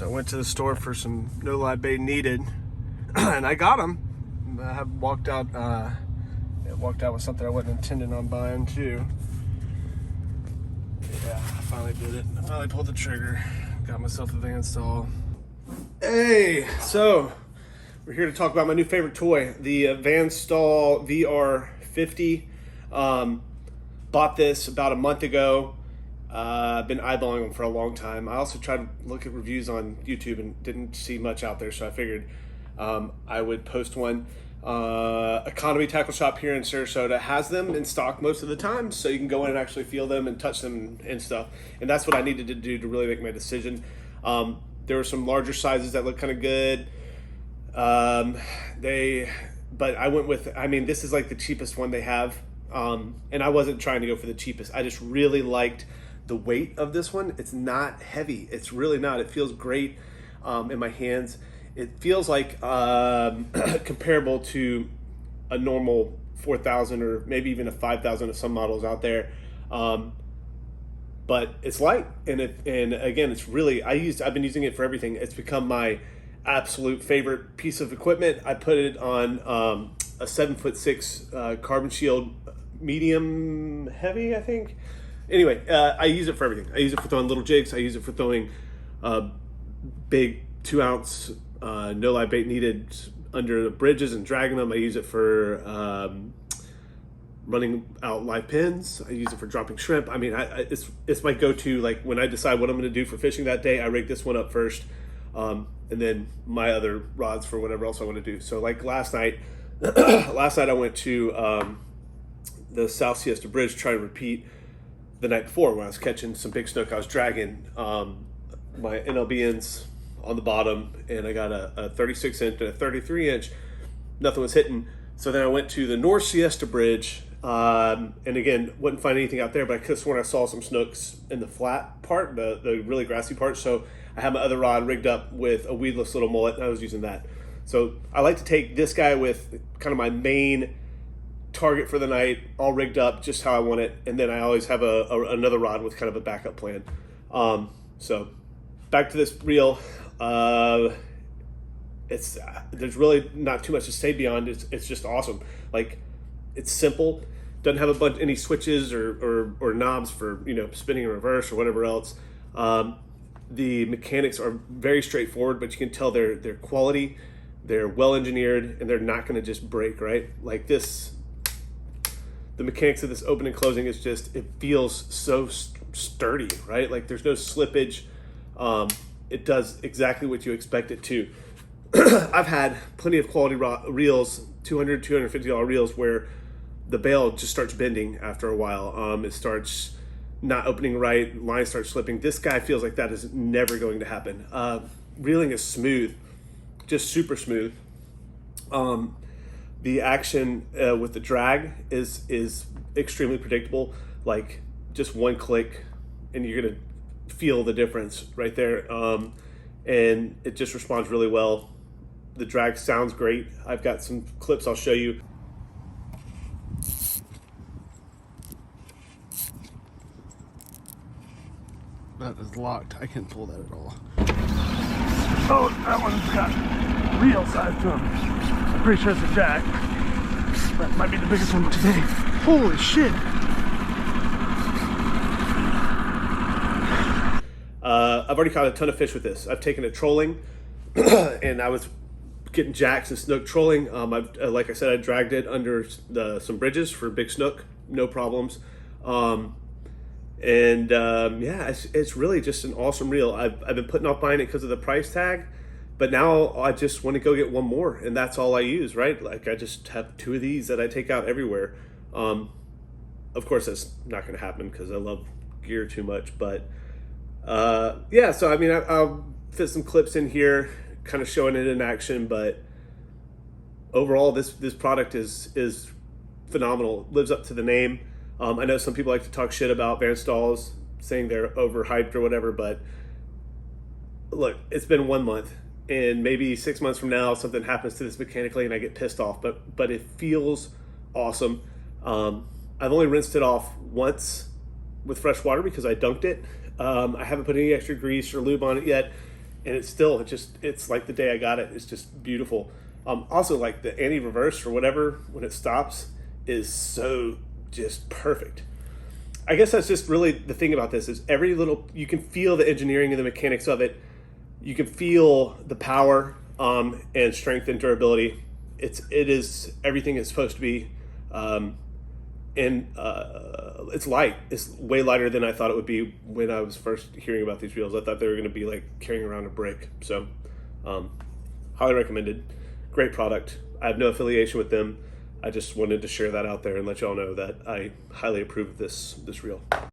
So I went to the store for some no live bait needed, and I got them. I have walked out with something I wasn't intending on buying too. Yeah, I finally did it. I finally pulled the trigger. Got myself a Van Staal. Hey, so we're here to talk about my new favorite toy, the Van Staal VR50. Bought this about a month ago. I've been eyeballing them for a long time. I also tried to look at reviews on YouTube and didn't see much out there, so I figured I would post one. Economy Tackle Shop here in Sarasota has them in stock most of the time, so you can go in and actually feel them and touch them and stuff. And that's what I needed to do to really make my decision. There were some larger sizes that look kind of good. But I went with, this is like the cheapest one they have. And I wasn't trying to go for the cheapest. I just really liked the weight of this one. It's not heavy. It's really not. It feels great in my hands. It feels like comparable to a normal 4,000 or maybe even a 5,000 of some models out there. But it's light, and again, it's really, I've been using it for everything. It's become my absolute favorite piece of equipment. I put it on a 7'6" carbon shield, medium heavy, I think. Anyway, I use it for everything. I use it for throwing little jigs. I use it for throwing big 2-ounce no live bait needed under the bridges and dragging them. I use it for running out live pins. I use it for dropping shrimp. It's my go-to. Like when I decide what I'm going to do for fishing that day, I rig this one up first, and then my other rods for whatever else I want to do. So like last night I went to the South Siesta Bridge to try to repeat the night before when I was catching some big snook. I was dragging my NLBNs on the bottom, and I got a 36 inch and a 33 inch. Nothing was hitting. So then I went to the North Siesta Bridge, and again, wouldn't find anything out there, but I could have sworn I saw some snooks in the flat part, the really grassy part. So I had my other rod rigged up with a weedless little mullet, and I was using that. So I like to take this guy with kind of my main target for the night, all rigged up just how I want it, and then I always have another rod with kind of a backup plan. So back to this reel. There's really not too much to say beyond. It's just awesome. Like, it's simple. Doesn't have any switches or knobs for spinning in reverse or whatever else. The mechanics are very straightforward, but you can tell they're quality. They're well engineered, and they're not going to just break, right? Like this, the mechanics of this open and closing is just, it feels so sturdy, right? Like there's no slippage. It does exactly what you expect it to. I've had plenty of quality reels, $200, $250 reels, where the bail just starts bending after a while. It starts not opening right, line starts slipping. This guy feels like that is never going to happen. Reeling is smooth, just super smooth. The action with the drag is extremely predictable. Like just one click and you're gonna feel the difference right there. And it just responds really well. The drag sounds great. I've got some clips I'll show you. That is locked. I can't pull that at all. Oh, that one's got real size to him. I'm pretty sure it's a jack. That might be the biggest one today. Holy shit. I've already caught a ton of fish with this. I've taken it trolling, and I was getting jacks and snook trolling. Like I said, I dragged it under some bridges for big snook, no problems. It's really just an awesome reel. I've been putting off buying it because of the price tag, but now I just want to go get one more, and that's all I use, right? Like I just have 2 of these that I take out everywhere. Of course, that's not going to happen because I love gear too much, but I'll fit some clips in here, kind of showing it in action, but overall, this product is phenomenal. Lives up to the name. I know some people like to talk shit about Van Staals, saying they're overhyped or whatever, but look, it's been 1 month, and maybe 6 months from now, something happens to this mechanically and I get pissed off, but it feels awesome. I've only rinsed it off once with fresh water because I dunked it. I haven't put any extra grease or lube on it yet. and it's like the day I got it. It's just beautiful. Also, like the anti-reverse or whatever when it stops is so just perfect. I guess that's just really the thing about this is every little, you can feel the engineering and the mechanics of it. You can feel the power and strength and durability. It is everything it's supposed to be. And it's light. It's way lighter than I thought it would be when I was first hearing about these reels. I thought they were going to be like carrying around a brick. So highly recommended. Great product. I have no affiliation with them. I just wanted to share that out there and let y'all know that I highly approve of this reel.